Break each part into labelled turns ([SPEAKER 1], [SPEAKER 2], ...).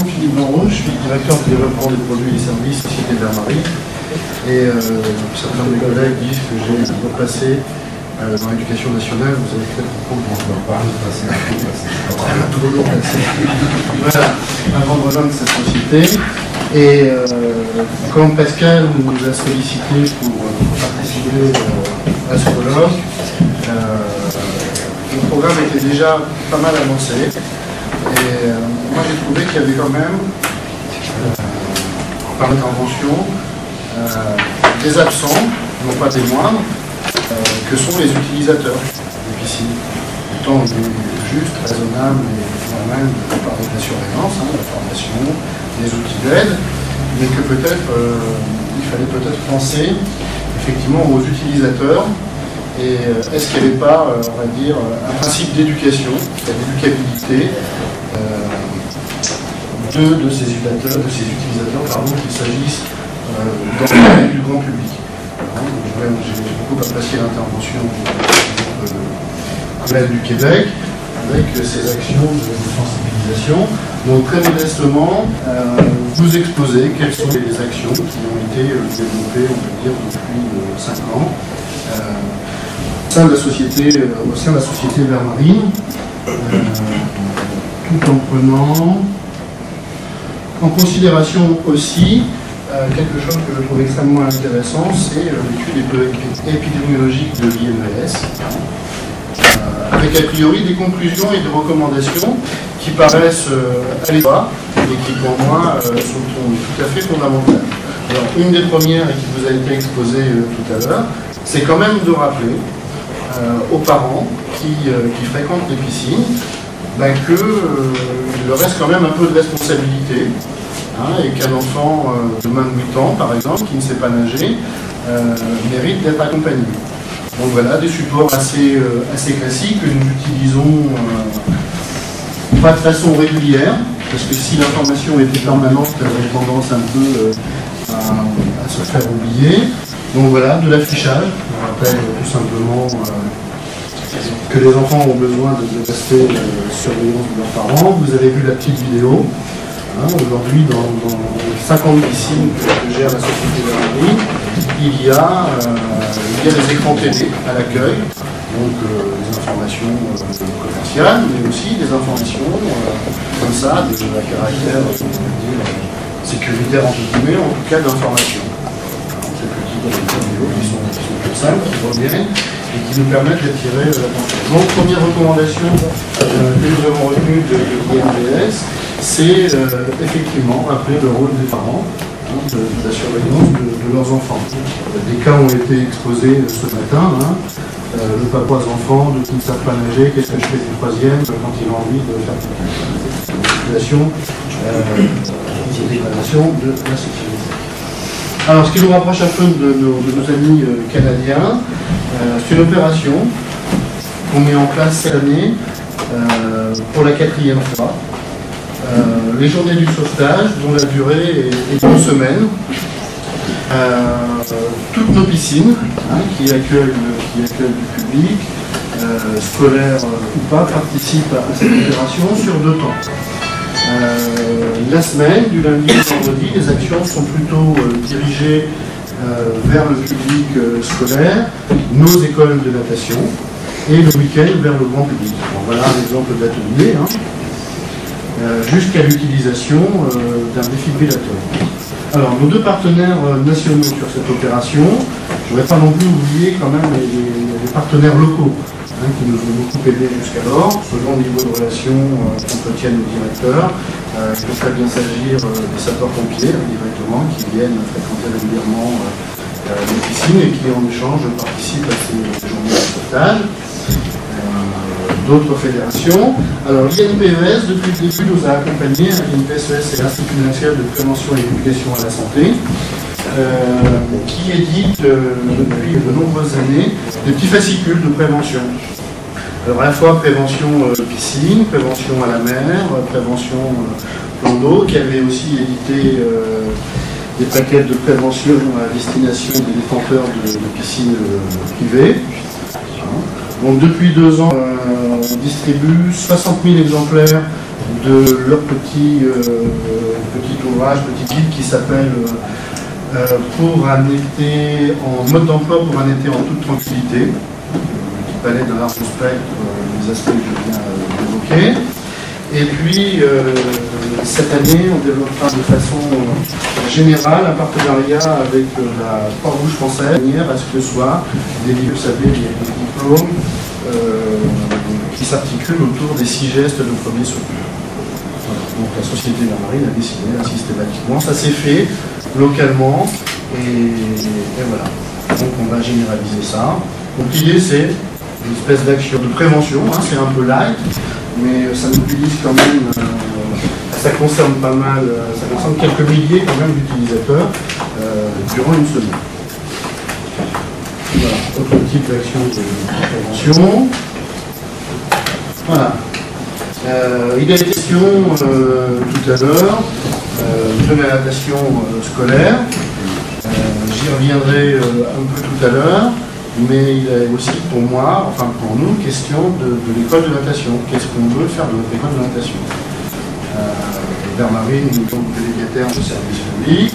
[SPEAKER 1] présente Philippe Lanrouche, je suis directeur de développement des produits et services Société Vermarie. Et certains de mes collègues disent que j'ai un peu passé dans l'éducation nationale, vous allez peut-être comprendre qu'on en parle, toujours passé. Voilà, avant de rejoindre cette société. Et quand Pascal nous a sollicité pour participer à ce colloque, le programme était déjà pas mal avancé. Et moi j'ai trouvé qu'il y avait quand même, par l'intervention, des absents, non pas des moindres, que sont les utilisateurs des piscines. Autant il est juste, raisonnable et normal de parler de la surveillance, de la formation, des outils d'aide, mais que peut-être il fallait peut-être penser effectivement aux utilisateurs. Et est-ce qu'il n'y avait pas, on va dire, un principe d'éducation, d'éducabilité de ces utilisateurs, qu'il s'agisse du grand public. J'ai beaucoup apprécié l'intervention du collègue du Québec avec ces actions de sensibilisation. Donc très modestement, vous exposez quelles sont les actions qui ont été développées, on peut dire, depuis 5 ans. Au sein de la société Vermarine, tout en prenant en considération aussi quelque chose que je trouve extrêmement intéressant, c'est l'étude épidémiologique de l'INVS, avec a priori des conclusions et des recommandations qui paraissent aller bas et qui pour moi sont tout à fait fondamentales. Alors une des premières et qui vous a été exposée tout à l'heure, c'est quand même de rappeler aux parents qui fréquentent les piscines qu'il leur reste quand même un peu de responsabilité, et qu'un enfant de moins de 8 ans, par exemple, qui ne sait pas nager, mérite d'être accompagné. Donc voilà, des supports assez classiques que nous utilisons pas de façon régulière, parce que si l'information était permanente, elle aurait tendance un peu à se faire oublier. Donc voilà, de l'affichage, on rappelle tout simplement que les enfants ont besoin de rester surveillance de leurs parents. Vous avez vu la petite vidéo. Aujourd'hui, dans 50 piscines que gère la Société Vermarie, il y a des écrans télé à l'accueil, donc des informations commerciales, mais aussi des informations comme ça, à caractère sécuritaire entre guillemets, en tout cas d'information. Ces petites vidéos qui sont plus simples, qui reviennent et qui nous permettent d'attirer l'attention. Donc, première recommandation que nous avons retenue de l'INVS, c'est effectivement rappeler le rôle des parents de la surveillance de leurs enfants. Des cas ont été exposés ce matin. Le papa enfant qui ne savent pas nager, qu'est-ce que je fais du troisième quand il a envie de faire une dégradation de la sécurité. Alors, ce qui nous rapproche un peu de nos amis canadiens, c'est une opération qu'on met en place cette année pour la 4e fois. Les journées du sauvetage, dont la durée est d'une semaine. Toutes nos piscines qui accueillent du public, scolaire ou pas, participent à cette opération sur 2 temps. La semaine, du lundi au vendredi, les actions sont plutôt dirigées vers le public scolaire, nos écoles de natation, et le week-end vers le grand public. Bon, voilà un exemple d'atelier, jusqu'à l'utilisation d'un défibrillateur. Alors, nos 2 partenaires nationaux sur cette opération, je ne voudrais pas non plus oublier quand même les partenaires locaux, qui nous ont beaucoup aidés jusqu'alors, selon le niveau de relation qu'entretiennent nos directeurs. Il peut très bien s'agir des sapeurs-pompiers directement, qui viennent fréquenter régulièrement les piscines et qui en échange participent à ces journées de sauvetage. D'autres fédérations. Alors l'INPES, depuis le début, nous a accompagnés. L'INPES, c'est l'Institut national de prévention et d'éducation à la santé, qui édite depuis de nombreuses années des petits fascicules de prévention. Alors à la fois prévention piscine, prévention à la mer, prévention plan d'eau, qui avait aussi édité des paquets de prévention à destination des détenteurs de piscines privées. Donc depuis 2 ans, on distribue 60 000 exemplaires de leur petit ouvrage, petit guide qui s'appelle pour un été en mode d'emploi pour un été en toute tranquillité, qui palette d'un large spectre des aspects que je viens d'évoquer. Et puis cette année, on développera de façon générale un partenariat avec la Croix-Rouge française, de manière à ce que ce soit des livres, vous savez, des diplômes qui s'articulent autour des 6 gestes de premier secours. Donc la Société Bernardine a décidé systématiquement, ça s'est fait localement et voilà. Donc on va généraliser ça. Donc l'idée c'est une espèce d'action de prévention, hein, c'est un peu light, mais ça mobilise quand même, ça concerne pas mal, ça concerne quelques milliers quand même d'utilisateurs durant une semaine. Voilà, autre type d'action de prévention. Voilà. Il y a une question tout à l'heure de la natation scolaire. J'y reviendrai un peu tout à l'heure, mais il y a aussi pour moi, enfin pour nous, question de l'école de natation. Qu'est-ce qu'on veut faire de notre école de natation? Bernardine est donc délégataire de service public,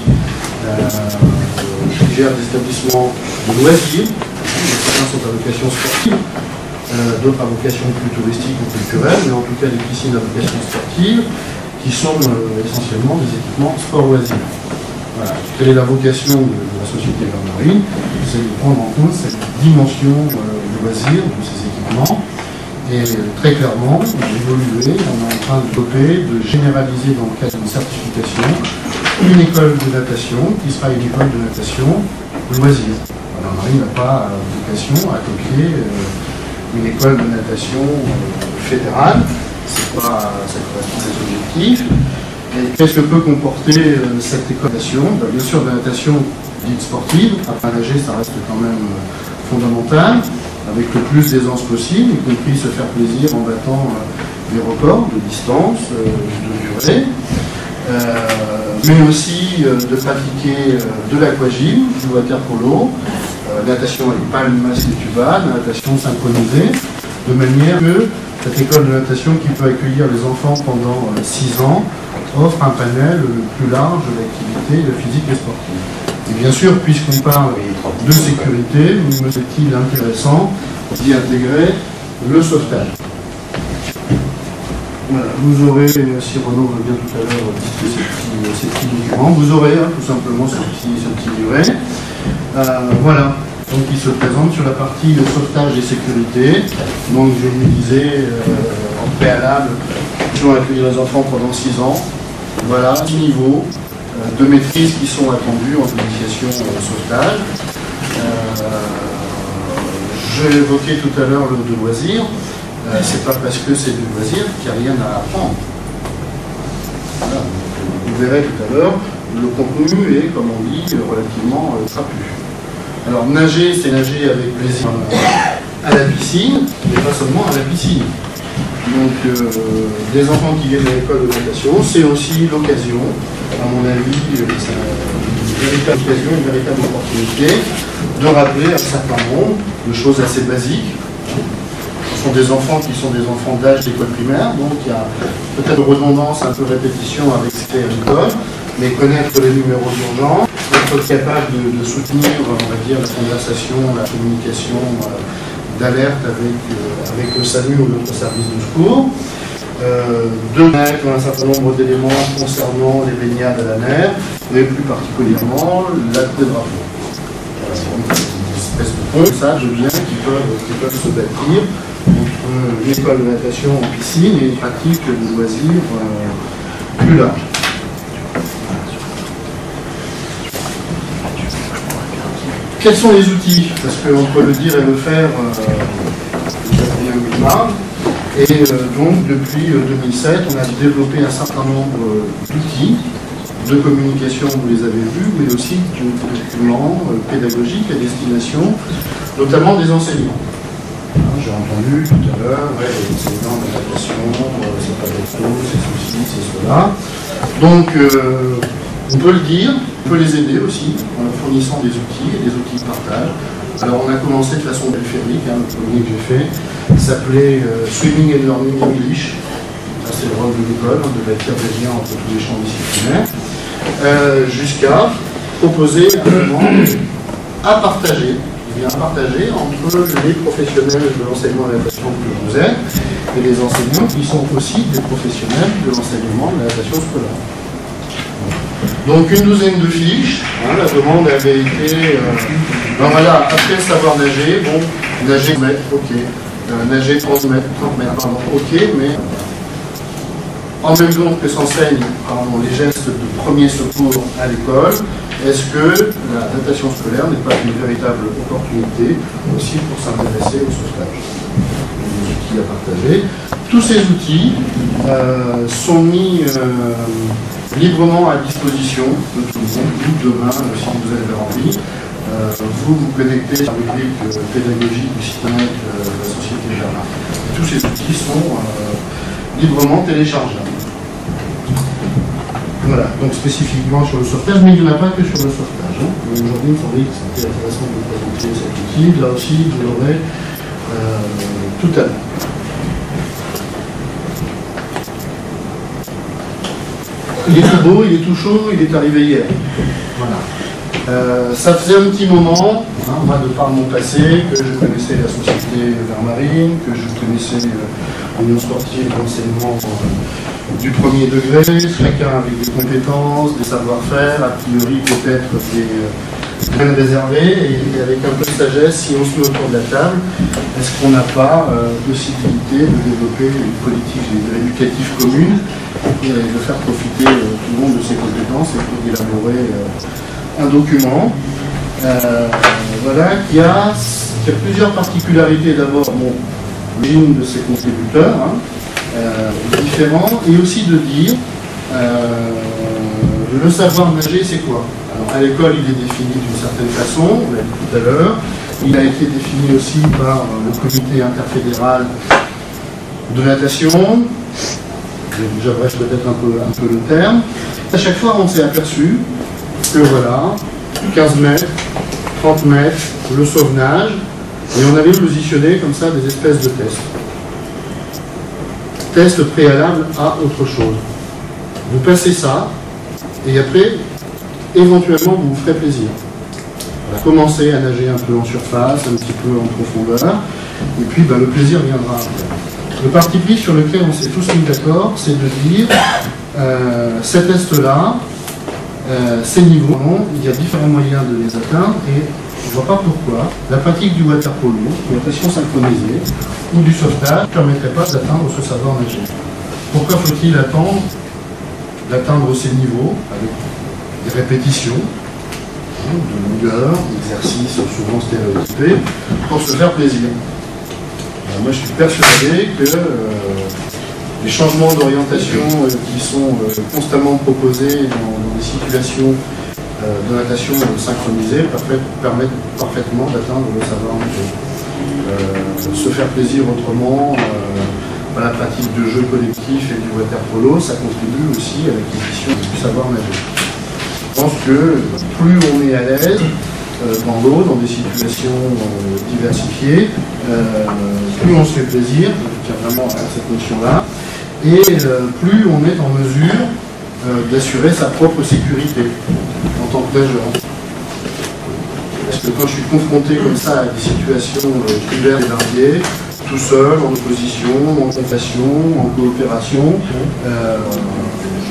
[SPEAKER 1] qui gère des établissements de loisirs, certains sont à vocation sportive. D'autres à vocation plus touristique ou culturelle, mais en tout cas des piscines à vocation sportive, qui sont essentiellement des équipements sport-loisirs. Voilà. Quelle est la vocation de la Société Bernardine? C'est de prendre en compte cette dimension de loisirs de ces équipements. Et très clairement, on a évolué, on est en train de développer, de généraliser dans le cadre d'une certification, une école de natation qui sera une école de natation de loisirs. Bernardine n'a pas vocation à copier une école de natation fédérale, ça correspond à ses objectifs. Et qu'est-ce que peut comporter cette école de natation? Bien sûr, de la natation dite sportive, apprendre à nager, ça reste quand même fondamental, avec le plus d'aisance possible, y compris se faire plaisir en battant des records de distance, de durée, mais aussi de pratiquer de l'aquagym, du water polo, natation avec palme, masque et tuba, natation synchronisée, de manière que cette école de natation qui peut accueillir les enfants pendant 6 ans offre un panel le plus large d'activités physiques et sportives. Et bien sûr, puisqu'on parle de sécurité, il me semble-t-il intéressant d'y intégrer le sauvetage. Voilà, vous aurez, si Renaud veut bien tout à l'heure discuter ces petits documents, vous aurez tout simplement ce petit livret. Voilà, donc il se présente sur la partie de sauvetage et sécurité. Donc je vous disais en préalable, toujours accueillir les enfants pendant 6 ans. Voilà, 6 niveaux de maîtrise qui sont attendus en initiation sauvetage. J'ai évoqué tout à l'heure le de loisir. C'est pas parce que c'est du loisir qu'il n'y a rien à apprendre. Voilà, vous verrez tout à l'heure, le contenu est, comme on dit, relativement trapu. Alors nager, c'est nager avec plaisir à la piscine, mais pas seulement à la piscine. Donc des enfants qui viennent à l'école de natation, c'est aussi l'occasion, à mon avis, une véritable occasion, une véritable opportunité de rappeler un certain nombre de choses assez basiques. Ce sont des enfants qui sont des enfants d'âge d'école primaire, donc il y a peut-être redondance, un peu répétition avec ce qu'est l'école, mais connaître les numéros d'urgence, être capable de soutenir, on va dire, la conversation, la communication d'alerte avec le SAMU ou d'autres services de secours, de mettre un certain nombre d'éléments concernant les baignades à la mer, et plus particulièrement la coupe de drapeau. Voilà, donc une espèce de pont, ça, de liens qui peuvent se bâtir entre une école de natation en piscine et une pratique de loisirs plus large. Quels sont les outils? Parce qu'entre le dire et le faire, il y a bien une marge. Et donc, depuis 2007, on a développé un certain nombre d'outils de communication, vous les avez vus, mais aussi de documents pédagogiques à destination, notamment des enseignants. J'ai entendu tout à l'heure, les enseignants de natation, c'est pas des choses, c'est ceci, c'est cela. Donc, on peut le dire, on peut les aider aussi en leur fournissant des outils et des outils de partage. Alors on a commencé de façon périphérique, le premier que j'ai fait s'appelait Swimming and Learning English. C'est rôle de l'école, de bâtir des liens entre tous les champs disciplinaires, jusqu'à proposer un moment à partager, entre les professionnels de l'enseignement et de la natation que vous êtes et les enseignants qui sont aussi des professionnels de l'enseignement et de la natation scolaire. Donc une douzaine de fiches, la demande avait été, voilà, après savoir nager, bon, nager 100 mètres, ok, nager 30 mètres, pardon, ok, mais en même temps que s'enseignent les gestes de premier secours à l'école, est-ce que la natation scolaire n'est pas une véritable opportunité aussi pour s'intéresser au sauvetage? Des outils à partager. Tous ces outils sont mis librement à disposition de tout le monde. Vous, demain, si vous avez envie, vous connectez à la rubrique pédagogique du site internet de la Société Germain. Tous ces outils sont librement téléchargeables. Voilà, donc spécifiquement sur le sauvetage, mais il n'y en a pas que sur le sauvetage. Aujourd'hui, il me semblait que c'était intéressant de vous présenter cet outil. Là aussi, vous l'aurez tout à l'heure. Il est tout beau, il est tout chaud, il est arrivé hier. Voilà. Ça faisait un petit moment, moi de par mon passé, que je connaissais la Société Vermarine, que je connaissais l'Union sportive d'enseignement du premier degré, chacun avec des compétences, des savoir-faire, a priori peut-être des graines réservées, et avec un peu de sagesse, si on se met autour de la table, est-ce qu'on n'a pas possibilité de développer une politique éducative commune et de faire profiter tout le monde de ses compétences et d'élaborer un document voilà, qui a plusieurs particularités. D'abord, l'origine de ses contributeurs, différents, et aussi de dire le savoir nager, c'est quoi? Alors, à l'école, il est défini d'une certaine façon, on l'a dit tout à l'heure. Il a été défini aussi par le comité interfédéral de natation. J'abrège peut-être un peu le terme. À chaque fois, on s'est aperçu que voilà, 15 mètres, 30 mètres, le sauvetage, et on avait positionné comme ça des espèces de tests. Tests préalables à autre chose. Vous passez ça, et après, éventuellement, vous vous ferez plaisir. Voilà, commencez à nager un peu en surface, un petit peu en profondeur, et puis le plaisir viendra après. Le parti pris sur lequel on s'est tous mis d'accord, c'est de dire ces tests-là, ces niveaux, il y a différents moyens de les atteindre, et je ne vois pas pourquoi la pratique du water polo, de la natation synchronisée, ou du sauvetage ne permettrait pas d'atteindre ce savoir nager. Pourquoi faut-il attendre d'atteindre ces niveaux avec des répétitions, de longueur, d'exercices souvent stéréotypés, pour se faire plaisir? Moi, je suis persuadé que les changements d'orientation qui sont constamment proposés dans des situations de natation synchronisée permettent parfaitement d'atteindre le savoir nager. Se faire plaisir autrement, par la pratique de jeux collectifs et du water polo, ça contribue aussi à l'acquisition du savoir nager. Je pense que plus on est à l'aise dans l'eau, dans des situations diversifiées, plus on se fait plaisir, je tiens vraiment à cette notion-là, et plus on est en mesure d'assurer sa propre sécurité en tant que nageur. Parce que quand je suis confronté comme ça à des situations diverses et variées, tout seul, en opposition, en compassion, en coopération,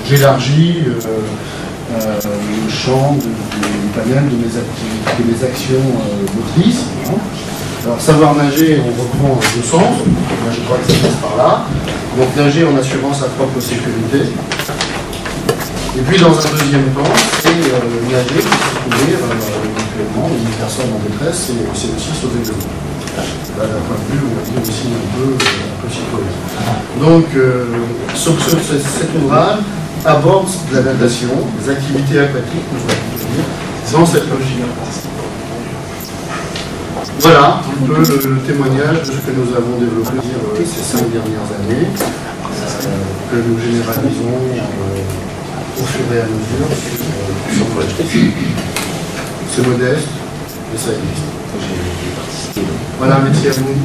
[SPEAKER 1] j'élargis le champ du panel de mes actions motrices. Alors, savoir nager, on reprend deux sens. Moi, je crois que ça passe par là. Donc, nager en assurant sa propre sécurité. Et puis, dans un deuxième temps, c'est nager pour secourir éventuellement une personne en détresse, c'est aussi sauver de l'eau. Là, d'un point de vue, on va dire aussi un peu psychologique. Donc, cet ouvrage aborde la natation, les activités aquatiques, dans cette logique. Voilà un peu le témoignage de ce que nous avons développé ces 5 dernières années, que nous généralisons au fur et à mesure sur le projet. C'est modeste, mais ça existe. Voilà, merci à vous.